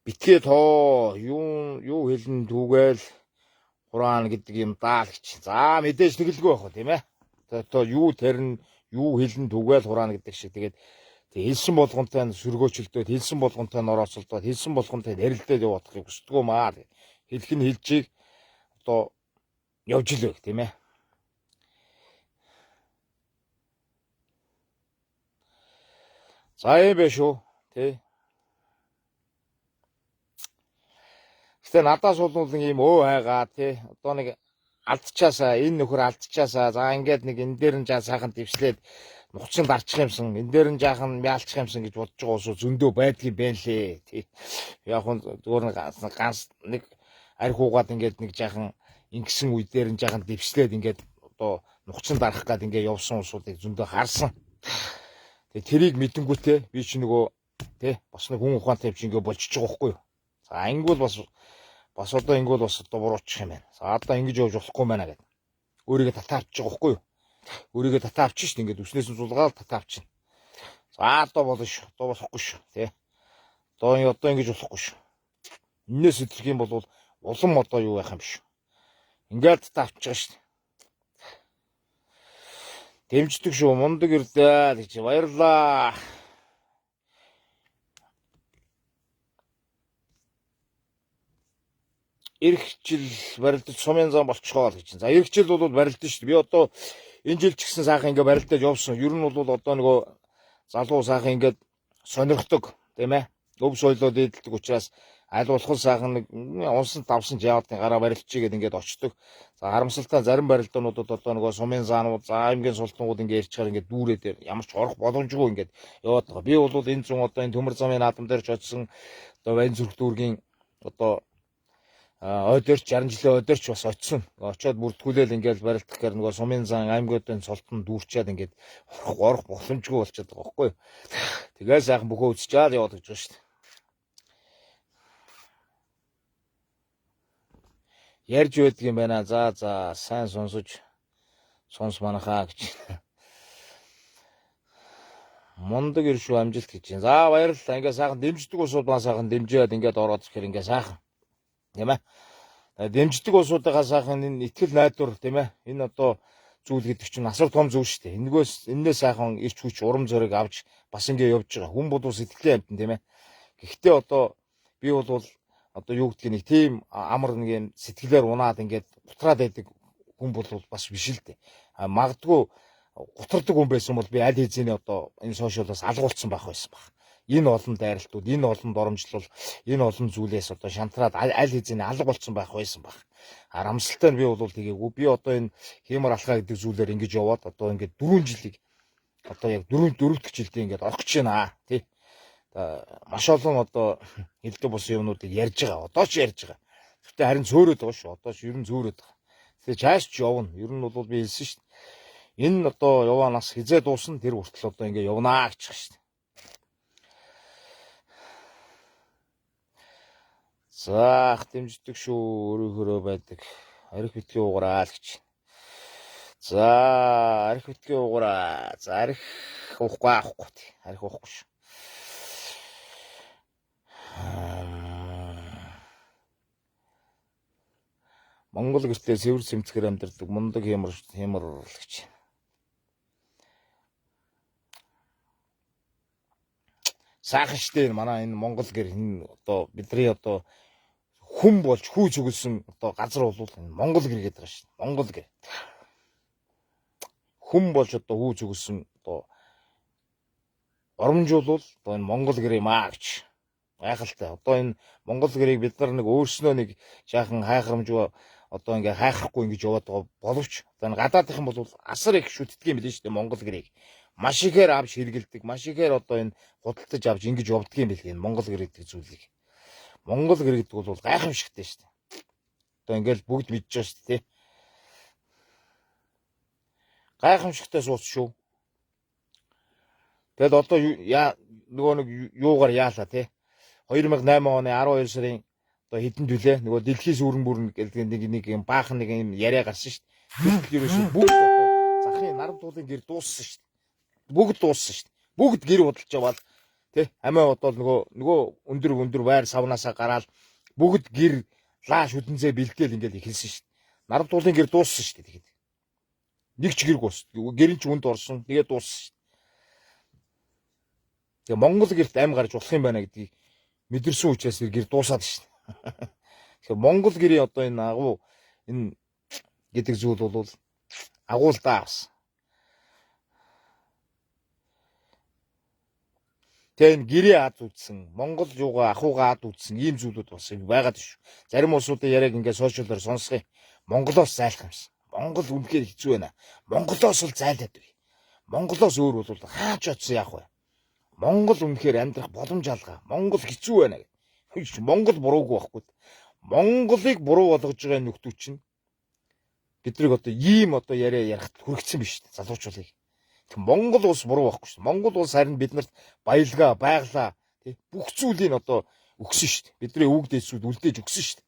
Битгий тоо юу хэлэн түүгээл Хурaan гэдэг юм даа гэж. За мэдээж тэгэлгүй байх тийм ээ. Одоо юу тэрн юу хэлэн түгээл Хурaan гэдэг шиг тэгээд хэлсэн болгонтой нь сөргөөчлөлтөд хэлсэн болгонтой нь орооцолдоод хэлсэн болгонтой ярилдаад явуудахыг хүсдэггүй маа. Хэлэх нь хэлжийг одоо явж л байх тийм ээ. За юм байна шүү тий. Гэтэ надаас бол ийм өө хайгаа тий. Одоо нэг алдчихаасаа энэ нөхөр алдчихаасаа за ингээд нэг энэ дээр нь жаа сайхан дэвслээд нуцсан дарчих юмсан энэ дээр нь жаахан мяалчих юмсан гэж бодож байгаа усуу зөндөө байдгийн байна лээ тий. Яг хүн зүгээр нэг архиугаад ингээд нэг жаахан ингэсэн үе дээр нь жаахан дэвслээд ингээд одоо нуцсан дарах гад ингээд явсан усуудыг зөндөө харсан. Тэгээ тэрийг мэдэнгүүтээ би чи нөгөө тий бас нэг хүн ухаантай юм чи ингээд болчихж байгаа байхгүй юу. За ингэвэл бас одоо ингэвэл бас одоо буруучих юм байна. За одоо ингэж явж болохгүй байна гэдэг. Өөрийгөө татаавчих байгаа байхгүй юу. Өөрийгөө татаавчих шүү дээ. Ингээд өснөөс нь зулгаал татаавчих. За одоо болно шүү. Одоо болохгүй шүү тий. Одоо ингэж болохгүй шүү. Энээс илэрх юм бол улам одоо юу байх юм биш. Ингээд тавч байгаа шүү. Дэмждэг шүү, мундаг ирлээ гэж баярлаа. Ирэх жил барилдаж сумын зам болчихоо л гэж. За ирэх жил бол барилдаж шүү. Би одоо энэ жил ч гэсэн сайхан ингээ барилдаж явсан. Ер нь бол одоо нөгөө залуу сайхан ингээд сонирхдог, тийм ээ. Өв соёлоо дээдэлдэг учраас аль болох сайхан нэг унсан давсан жаадны гараа барилчий гэд ингээд очдог. За харамсалтай зарим барилдаануудад одоо нөгөө сумын заанууд, за аймгийн султнууд ингээд ирчээр ингээд дүүрээ дээр ямар ч орох боломжгүй ингээд яваад байгаа. Би бол энэ зүүн одоо энэ төмөр замын наадам дээр ч очсон. Одоо Ван зүрх дүүргийн одоо ойдорч 60 жилийн ойдорч бас очсон. Очоод бүртгүүлэл ингээд барилдах гэхээр нөгөө сумын зан аймагуудын султан дүүрчээд ингээд орох боломжгүй болчиход байгаа байхгүй. Тэгээ сайхан бүхөө үзчихээд яваад гэж байна шүү дээ. Ярьж байдаг юм байна. За сайн сонс манахаа гэж. Мундаг иршүү амжилт гэж байна. За баярлалаа. Ингээ сайхан дэмждэг усууд маань сайхан дэмжээд ингээд ороод ирэхээр ингээ сайхан. Тийм ээ. Дэмждэг усуудаа сайхан энэ итгэл найдвар тийм ээ. Энэ одоо зүйл гэдэг чинь асар том зүйл шүү дээ. Энээс сайхан ирч хүч урам зориг авч бас ингээ явж байгаа. Хүн бол сэтгэлийн амтан тийм ээ. Гэхдээ одоо би бол одоо юу гэдгийг нэг тийм амар нэг юм сэтгэлээр унаад ингээд гутраад байдаг хүн бол бас биш л дээ. Магадгүй гутардаг хүн байсан бол би аль хэзээний одоо энэ сошиалоос алгуулсан байх байсан баг. Энэ олон дайралтууд, энэ олон доромжлол, энэ олон зүйлээс одоо шантраад аль хэзээний алга болцсон байх байсан баг. Харамсалтай нь би бол тэгээгүй. Би одоо энэ хэмэр алхаа гэдэг зүйлээр ингэж яваад одоо ингээд 4 жилиг одоо яг 4 дэх жилдээ ингээд орох гэж байна тий. Маш олон одоо хэлдэг бус юмнуудыг ярьж байгаа. Одоо ч ярьж байгаа. Гэхдээ харин зөөрөөд байгаа шүү. Одоо ч ер нь зөөрөөд байгаа. Тэгээ чааш ч явна. Ер нь бол би хэлсэн шүү дээ. Энэ одоо яваанаас хизээ дуусна тэр хүртэл одоо ингээ явнаа гэж байгаа шүү дээ. За дэмждэг шүү. Өрөөхөрөө байдаг. Арх битгий уугараа л гэж. За арх битгий уугараа. За арх уухгүй. Арх уухгүй шүү. Монгол гэртээ сэвэр сэмцгэр амьдардаг мундаг хямар гэж. Сайхан штэ манай энэ Монгол гэр энэ одоо бидний одоо хүн болж хүү зүгэлсэн одоо газар бол энэ Монгол гэр гэдэг байгаа штэ. Монгол гэр. Хүн болж одоо хүү зүгэлсэн одоо оромжуулвал одоо энэ Монгол гэр юм аа гэж. Гайхалтай. Одоо энэ Монгол гэрийг бид нар нэг өөрснөө нэг жаахан хайхрамжгүй одоо ингээ хайхрахгүй ингэж яваад байгаа боловч одоо гадаадынхан бол асар их шүтдэг юм билээ шүү дээ Монгол гэрийг. Маш ихээр авч хэрэгэлдэг, маш ихээр одоо энэ худалдаж авч ингэж явдаг юм билээ энэ Монгол гэр гэдэг зүйлийг. Монгол гэр гэдэг бол гайхамшигтай шүү дээ. Одоо ингээл бүгд мэдж байгаа шүү дээ. Гайхамшигтай сууц шүү. Тэгэд одоо нөгөө нэг юугаар яалаа те. 2008 оны 12 сарын одоо хэдэн төлөө нөгөө дэлхийн сүрэн бүрэн гэдэг нэг юм баахан нэг юм яриа гарсан шүү дээ. Ерөөсөө бүгд одоо захын наран туулын гэр дууссан шүү дээ. Бүгд дууссан шүү дээ. Бүгд гэр худалж аваад тий амиа бодвол нөгөө өндөр байр савнаасаа гараад бүгд гэр лааш хөдөнзөө бэлдээл ингээл эхэлсэн шүү дээ. Наран туулын гэр дууссан шүү дээ. Тэгээд нэг ч гэрг ус. Гэрийн ч үнд орсон. Тэгээд дууссан шүү дээ. Тэгээ Монгол гэрт ам гарч болох юм байна гэдгийг мэдэрсэн учраас гэр дуусаад шүү дээ. Тэгэхээр Монгол гэрийн одоо энэ агуу энэ гэдэг зүйл бол агуулдаа бас. Тэгээ энэ гэрээ ад үзсэн, Монгол юугаа ахуугаа ад үзсэн ийм зүйлүүд бас байгаад шүү. Зарим улсуудын яриаг ингээд сошиалаар сонсох юм. Монголоос зайлах юмсан. Монгол үнэхээр хэцүү байна. Монголоос л зайлаад бай. Монголоос өөр бол хаач очсон яах вэ? Монгол үнэхээр амьдрах боломж алгаа. Монгол хэцүү байна гэх. Монгол буруугүй байхгүй. Монголыг буруу болгож байгаа нөхдүүд чинь бидрийг одоо ийм одоо яриа ярахад хүрэгцсэн биш үү? Залуучуулыг. Тэг Монгол улс буруу байхгүй шүү. Монгол улс харин биднэрт баялгаа, байглаа, тий бүх зүйлийг одоо өгсөн шүү. Бидний үг дэсүүд үлдээж өгсөн шүү.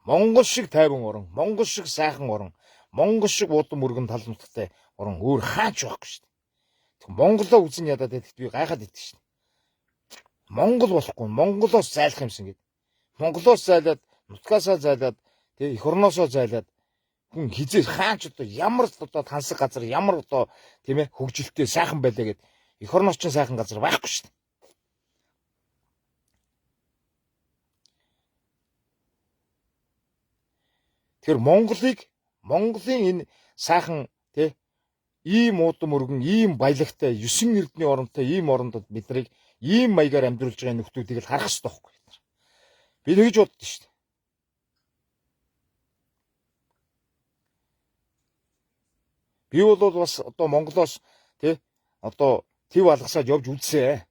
Монгол шиг тайван орон, Монгол шиг сайхан орон, Монгол шиг удам мөргөн тал нутагтай орон өөр хаач байхгүй шүү. Тэг Монголоо үзэн ядаад байдаг би гайхаад идэв шүү. Монгол болохгүй Монголоос зайлах юмсан гэдэг. Монголоос зайлаад, нутгаасаа зайлаад, тэг эх орноосоо зайлаад хүн хизээ хаач одоо ямар одоо тансаг газар ямар одоо тийм ээ хөгжилтэй сайхан байлаа гэд эх орноос ч сайхан газар байхгүй шүү дээ. Тэгэхээр Монголын энэ сайхан тий ийм уудам өргөн ийм баялагтай 9 эрдний оронтой ийм орондод биднийг ийм маягаар амьдруулж байгаа нөхдүүдийг л харах хэрэгтэй байхгүй. Би тэгж боддоо шүү дээ. Би бол бас одоо Монголоос тий одоо төв алгасаад явж үзсэн.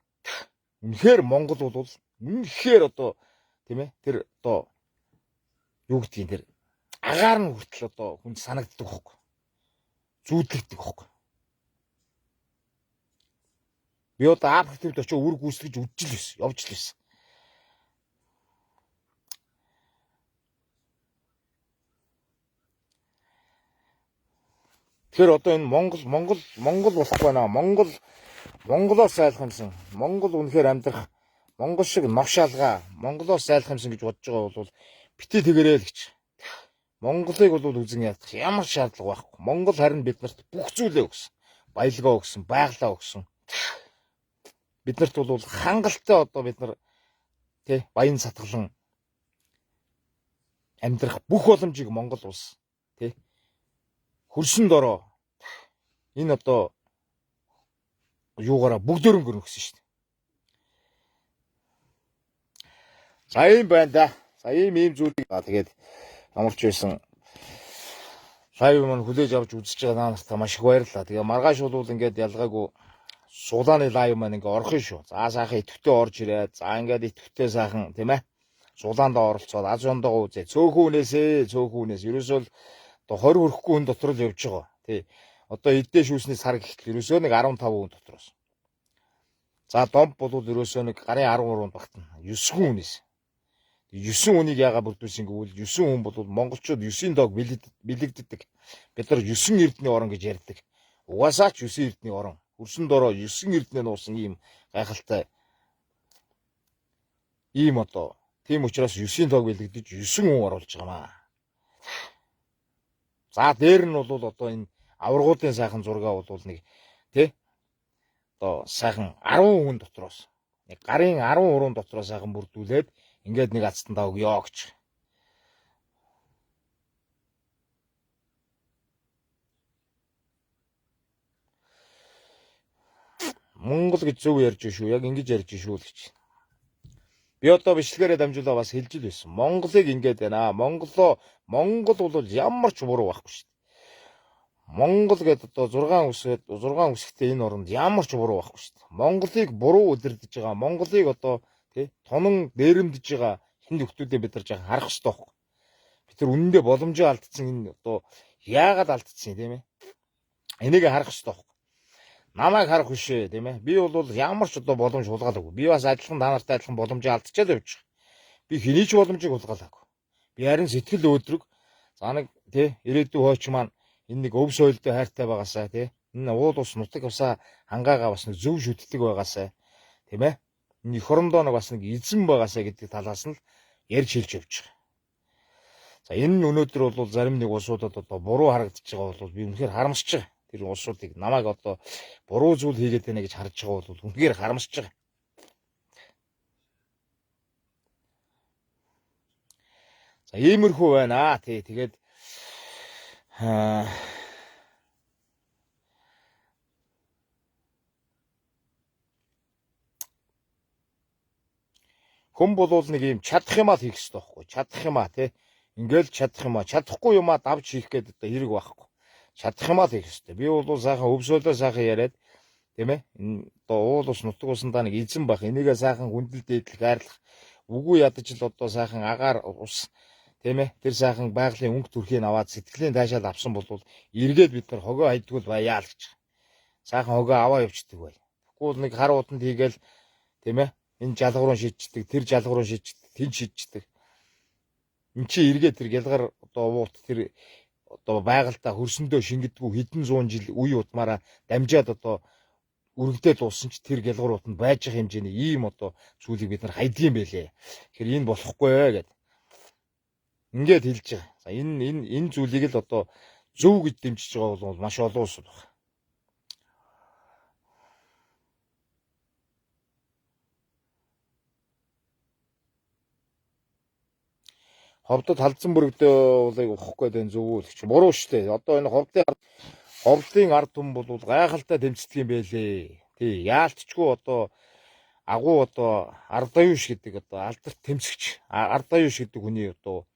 Үнэхээр Монгол бол үнэхээр одоо тийм ээ тэр одоо юу гэдгийг тэр агаар нь хүртэл одоо хүнд санагддаг байхгүй. Зүүдлэгдэг байхгүй. Би одоо Африк төвд очиж үр гүйцэтгэж үдж л байсан, явж л байсан. Тэгэхээр одоо энэ Монгол болохгүй байна. Монголоос зайлах юмсан. Монгол үнэхээр амьдрах Монгол шиг нош алгаа Монголоос зайлах юмсан гэж бодож байгаа бол битээ тэгэрэй л гэж. Монголыг бол үзэн ядах ямар шаардлага байхгүй. Монгол харин биднэрт бүх зүйлээ өгсөн. Баялгаа өгсөн, байгалаа өгсөн. Биднэрт бол хангалттай одоо бид нар тий баян сатгалан амьдрах бүх боломжийг Монгол улс тий хөрсөн дороо энэ одоо юугаараа бүгдөрөнгө өгсөн шүү дээ. За юм байна да. За ийм зүйлийг тэгээд амарч байсан лайв маань хүлээж авч үзэж байгаа наанартаа маш их баярлалаа. Тэгээ маргааш бол ингээд ялгаагүй суулааны лайв маань ингээ орох юм шүү. За сайхан идэвхтэй орж ирээд за ингээд идэвхтэй сайхан тийм ээ суулаандаа оролцоод аз жондоо үзээ. Цөөхүүнээс ерөөсөө одоо 20 хүрэхгүй хүн дотор л явж байгаа. Тий. Одоо эддээ шүүсний сар гэхэл ерөөсөө нэг 15 хүн дотроос. За домп бол ерөөсөө нэг гарын 13-нд багтана. 9 хүнээс. 9 хүнийг яагаад бүрдүүлсэн гэвэл 9 хүн бол монголчууд 9-ийн дог бэлэгддэг. Бид нар 9 эрдний орон гэж ярьдаг. Угаасаа ч 9 эрдний орон. Хөрсөн дороо 9 эрднээ нуусан ийм гайхалтай ийм одоо тийм учраас 9-ийн дог бэлэгдэж 9 хүн оруулж байгаа маа. За дээр нь бол одоо энэ аваргуудын сайхан зургаа бол нэг тий одоо сайхан 10 хүн дотроос нэг гарын 13 дотроос сайхан бүрдүүлээд ингээд нэг ацтандаа өгөө гэж. Монгол гэж зөв ярьж шүү. Яг ингэж ярьж шүү л гэж. Би одоо бичлэгээрээ дамжуулаа бас хэлж л байсан. Монголыг ингээд байна. Монгол бол ямар ч буруу байхгүй шүү. Монгол гэдэг одоо 6 үсэгтэй энэ оронд ямар ч буруу байхгүй шүү. Монголыг буруу удирдах байгаа. Монголыг одоо тий тонон дээрэмдэж байгаа хин нөхдүүдээ бид нар жаахан харах хэрэгтэй байхгүй. Бид нар үнэндээ боломжоо алдсан энэ одоо яагаад алдсан тийм ээ. Энийг харах хэрэгтэй байхгүй. Намайг харах бишээ тийм ээ. Би бол ямар ч одоо боломж хулгайлаагүй. Би бас адилхан та нартай адилхан боломжоо алдчихад явж байгаа. Би хэний ч боломжийг хулгайлаагүй. Би харин сэтгэл өөдрөг за нэг тий ирээдүйн хойч маань энэ нэг өв соёлтой хайртай байгаасаа тий энэ уул ус нутаг усаа хангаагаа бас нэг зөв шүтдэг байгаасаа тийм ээ. Энэ эх орондоо нэг бас нэг эзэн байгаасаа гэдэг талаас нь л ярьж хэлж явж байгаа. За энэ нь өнөөдөр бол зарим нэг улсуудад одоо буруу харагдаж байгаа бол би үнэхээр харамсаж байгаа. Тэр улсуудыг намайг одоо буруу зүйл хийгээд байна гэж харж байгаа бол үнэхээр харамсаж байгаа. За иймэрхүү байна. Тий тэгээд хүн болвол нэг юм чадах юмаа хийх хэрэгтэй байхгүй. Чадах юмаа тий. Ингээл чадах юмаа, чадахгүй юмаа давж хийх гэдэг одоо хэрэг байхгүй. Чадах юмаа хийх хэрэгтэй. Би бол сайхан өвсөөлөө сайхан яриад тийм ээ. Энэ одоо уул ус нутаг усандаа нэг эзэн байх. Энийгээ сайхан хүндэл дээдлэх, хайрлах. Үгүй ядаж л одоо сайхан агаар ус тийм ээ. Тэр сайхан байгалийн өнгө төрхийг аваад сэтгэлийн таашаал авсан бол эргээд бид нар хогоо хайдгуул баяа л гэж. Сайхан хогоо аваа явчихдаг бай. Тэгвэл нэг хар уданд хийгээл тийм ээ. Энэ жалгуурын шийдчихдэг, тэр жалгуурын шийдчихдэг, тэн шийдчихдэг. Эн чи эргээд тэр гялгар одоо уут тэр одоо байгальтаа хөрсөндөө шингэдэггүй хэдэн зуун жил үе утмаараа дамжаад одоо өргөдөө дууссан ч тэр гялгуурууд нь байж байгаа хэмжээний ийм одоо зүйлийг бид нар хайдгийм байлээ. Тэгэхээр энэ болохгүй гэд. Ингээд хэлж байгаа. За энэ зүйлийг л одоо зөв гэж дэмжиж байгаа бол маш олон улсууд байна. Ховдод халдсан бүрэгдээ уулыг ухахгүй байх зөв үү гэж буруу шүү дээ. Одоо энэ ховдлын ард түмэн бол гайхалтай тэмцдэг юм байлээ. Тий, яалтчгүй одоо агуу одоо ардаюуш гэдэг одоо алдарт тэмцэгч ардаюуш гэдэг хүний одоо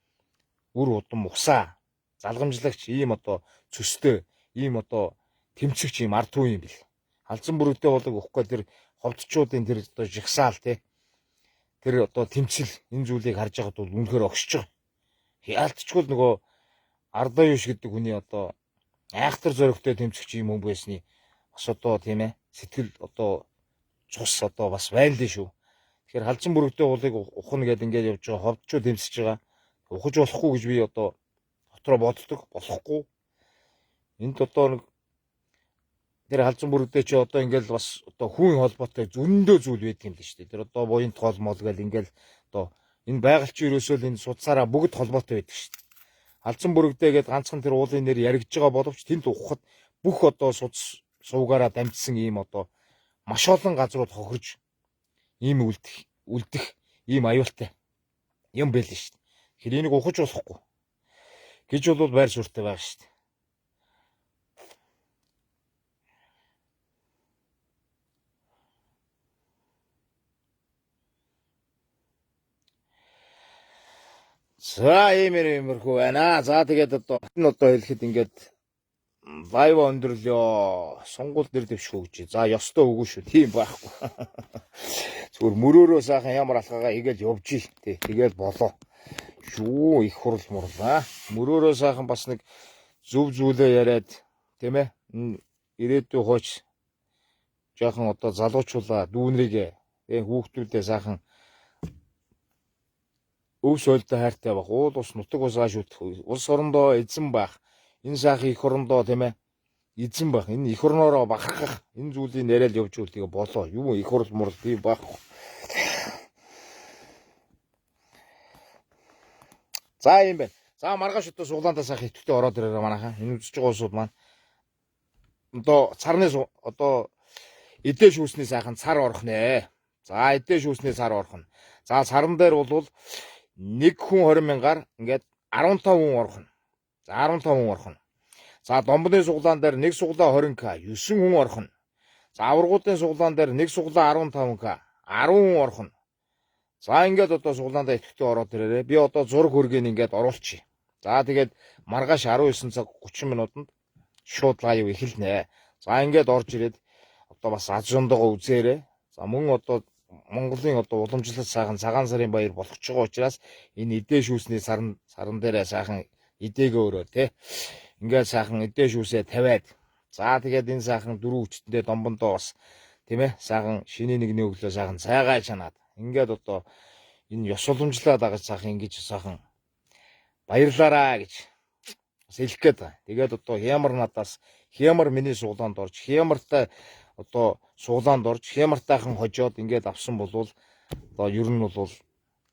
үр удам усаа залгамжлагч ийм одоо цөстэй ийм одоо тэмцэгч ийм ард түмэн юм бэл. Халдсан бүрэгдээ уулыг ухахгүй тэр ховдчуудын тэр одоо жигсаал тий. Тэр одоо тэмцэл энэ зүйлийг харж байхад бол үнэхээр огшиж байгаа. Яалтчгүй нөгөө ардаюуш гэдэг хүний одоо айхтар зоригтой тэмцэгч юм хүн байсны бас одоо тийм ээ сэтгэл одоо цус одоо бас байна лээ шүү. Тэгэхээр халдсан бүрэгдээ уулыг ухна гэдэг ингээд явж байгаа ховдчууд тэмцэж байгаа. Ухаж болохгүй гэж би одоо дотроо боддог. Болохгүй. Энд одоо нэг тэр халдсан бүрэгдээ чи одоо ингээд бас одоо хүн холбоотой зөндөө зүйл байдаг юм л шүү дээ. Тэр одоо буянт гол мол гэл ингээд одоо энэ байгальчин ерөөсөө л энэ судсаараа бүгд холбоотой байдаг шүү дээ. Халдсан бүрэгдээ гээд ганцхан тэр уулын нэр яригдж байгаа боловч тэнд ухахад бүх одоо судас суугаараа дамжсан ийм одоо маш олон газрууд хохирж ийм үлдэх ийм аюултай юм байл шүү дээ. Тэгэхээр энийг ухаж болохгүй гэж бол байр суурьтай байгаа шүү дээ. За иймэрхүү байна. За тэгээд одоо энэ одоо хэлэхэд ингээд лайв өндөрлөө. Сонгуул нэр дэвшгүй гэж. За ёстой үгүй шүү. Тийм байхгүй. Зүгээр мөрөөрөө сайхан ямар алхагаа игээл явж ий. Тэгэл болоо. Юу их хурал мурлаа. Мөрөөрөө сайхан бас нэг зөв зүйлээ яриад тийм ээ. Ирээдүй хооч жоохон одоо залуучуулаа дүүнрийгээ хүүхдүүдээ сайхан өв соёлтой хайртай байх. Уул ус нутаг усгаа шүтэх. Улс орондоо эзэн байх. Энэ сайхан их орондоо тийм ээ эзэн байх. Энэ их орноороо бахархах. Энэ зүйлийг яриад явж үлдээ болоо. Юу их орл мурл тийм байхгүй. За юм байна. За маргааш одоо суглаантаа сайхан идэвхтэй ороод ирээрээ манайхаа. Энэ үзэж байгаа улсууд маань одоо царны одоо эдээ шүүсний сайхан цар орох нэ. За эдээ шүүсний цар орох нь. За царан дээр бол нэг хүн 20 мянгаар ингээд 15 хүн орох нь. За 15 хүн орох нь. За домбны суглаан дээр нэг суглаа 20к 9 хүн орох нь. За аваргуудын суглаан дээр нэг суглаа 15к 10 хүн орох нь. За ингээд одоо суглаандаа идэвхтэй ороод ирээрээ. Би одоо зураг хөргийг ингээд оруулчих. За тэгээд маргааш 19 цаг 30 минутанд шууд лайв эхэлнэ. За ингээд орж ирээд одоо бас аз жондогоо үзээрэй. За мөн одоо Монголын одоо уламжлалт сайхан цагаан сарын баяр болох ч байгаа учраас энэ эдээ шүүсний саран дээрээ сайхан эдээгээ өрөө те. Ингээд сайхан эдээ шүүсээ тавиад. За тэгээд энэ сайхан дөрөв хүчтэндээ домбондоо бас тийм ээ сайхан шинэ нэгний өглөө сайхан цайгаа чанаад. Ингээд одоо энэ ёс уламжлалаа дагаж сайхан ингэж сайхан баярлаараа гэж бас хэлэх гээд байна. Тэгээд одоо хямар надаас хямар миний суглаанд орж хямартай одоо суглаанд орж хямартайхан хожоод ингээд авсан болвол одоо ер нь бол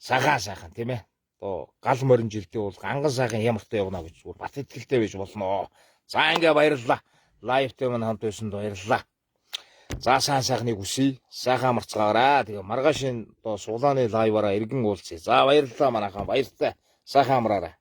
сагаа сайхан тийм ээ одоо гал морин жилдээ бол ганган сайхан хямартай явна гэж зүгээр бат итгэлтэй байж болно. За ингээд баярлалаа. Лайвтэй мань хамт байсанд баярлалаа. За сайн сайхныг хүсье. Сайхан марцгаараа. Тэгээ маргаашийн одоо суглааны лайваараа иргэн уулзъя. За баярлалаа манайхаа баяртай. Сайхан амраарай.